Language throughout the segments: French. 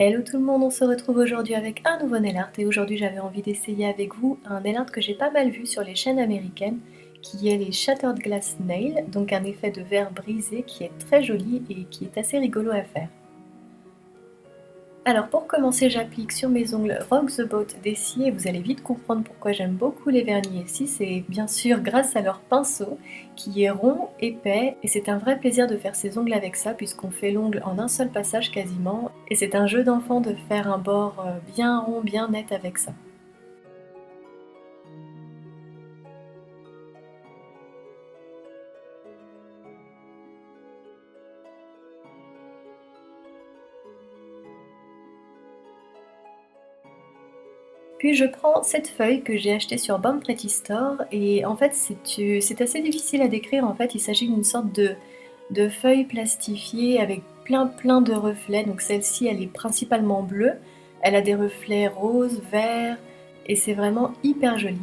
Hello tout le monde, on se retrouve aujourd'hui avec un nouveau nail art et aujourd'hui j'avais envie d'essayer avec vous un nail art que j'ai pas mal vu sur les chaînes américaines qui est les Shattered Glass Nail, donc un effet de verre brisé qui est très joli et qui est assez rigolo à faire. Alors pour commencer, j'applique sur mes ongles Rock the Boat d'Essie et vous allez vite comprendre pourquoi j'aime beaucoup les vernis Essie. C'est bien sûr grâce à leur pinceau qui est rond, épais et c'est un vrai plaisir de faire ses ongles avec ça puisqu'on fait l'ongle en un seul passage quasiment et c'est un jeu d'enfant de faire un bord bien rond, bien net avec ça. Puis je prends cette feuille que j'ai achetée sur Bon Pretty Store et en fait c'est assez difficile à décrire, en fait il s'agit d'une sorte de feuille plastifiée avec plein de reflets, donc celle-ci elle est principalement bleue, elle a des reflets roses, verts et c'est vraiment hyper joli.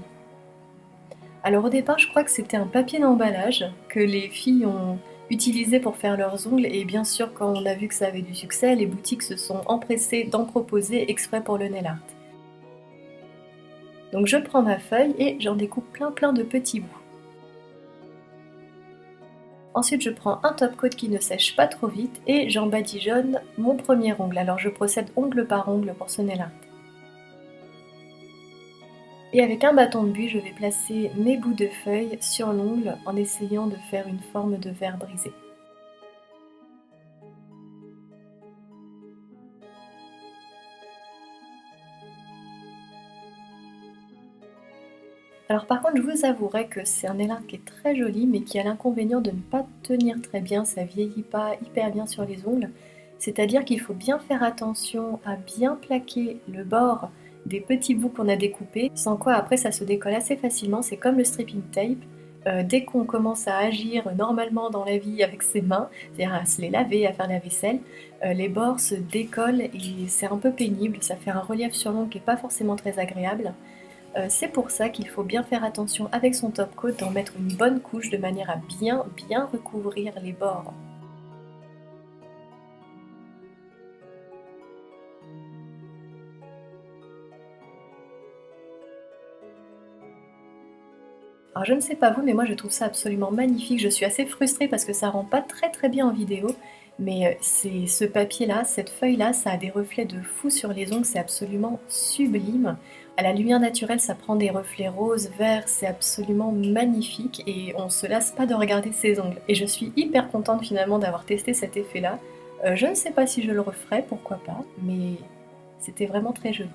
Alors au départ je crois que c'était un papier d'emballage que les filles ont utilisé pour faire leurs ongles et bien sûr quand on a vu que ça avait du succès, les boutiques se sont empressées d'en proposer exprès pour le nail art. Donc je prends ma feuille et j'en découpe plein de petits bouts. Ensuite je prends un top coat qui ne sèche pas trop vite et j'en badigeonne mon premier ongle. Alors je procède ongle par ongle pour ce nail art. Et avec un bâton de buis je vais placer mes bouts de feuille sur l'ongle en essayant de faire une forme de verre brisé. Alors par contre je vous avouerai que c'est un nail art qui est très joli mais qui a l'inconvénient de ne pas tenir très bien, ça vieillit pas hyper bien sur les ongles. C'est-à-dire qu'il faut bien faire attention à bien plaquer le bord des petits bouts qu'on a découpés, sans quoi après ça se décolle assez facilement, c'est comme le stripping tape. Dès qu'on commence à agir normalement dans la vie avec ses mains, c'est-à-dire à se les laver, à faire la vaisselle, les bords se décollent et c'est un peu pénible, ça fait un relief sur l'ongle qui n'est pas forcément très agréable. C'est pour ça qu'il faut bien faire attention avec son top coat d'en mettre une bonne couche de manière à bien recouvrir les bords. Alors je ne sais pas vous, mais moi je trouve ça absolument magnifique. Je suis assez frustrée parce que ça rend pas très bien en vidéo, mais c'est ce papier-là, cette feuille-là, ça a des reflets de fou sur les ongles, c'est absolument sublime. À la lumière naturelle, ça prend des reflets roses, verts, c'est absolument magnifique et on se lasse pas de regarder ses ongles. Et je suis hyper contente finalement d'avoir testé cet effet-là. Je ne sais pas si je le referai, pourquoi pas, mais c'était vraiment très joli.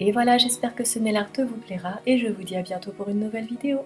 Et voilà, j'espère que ce nail art vous plaira et je vous dis à bientôt pour une nouvelle vidéo.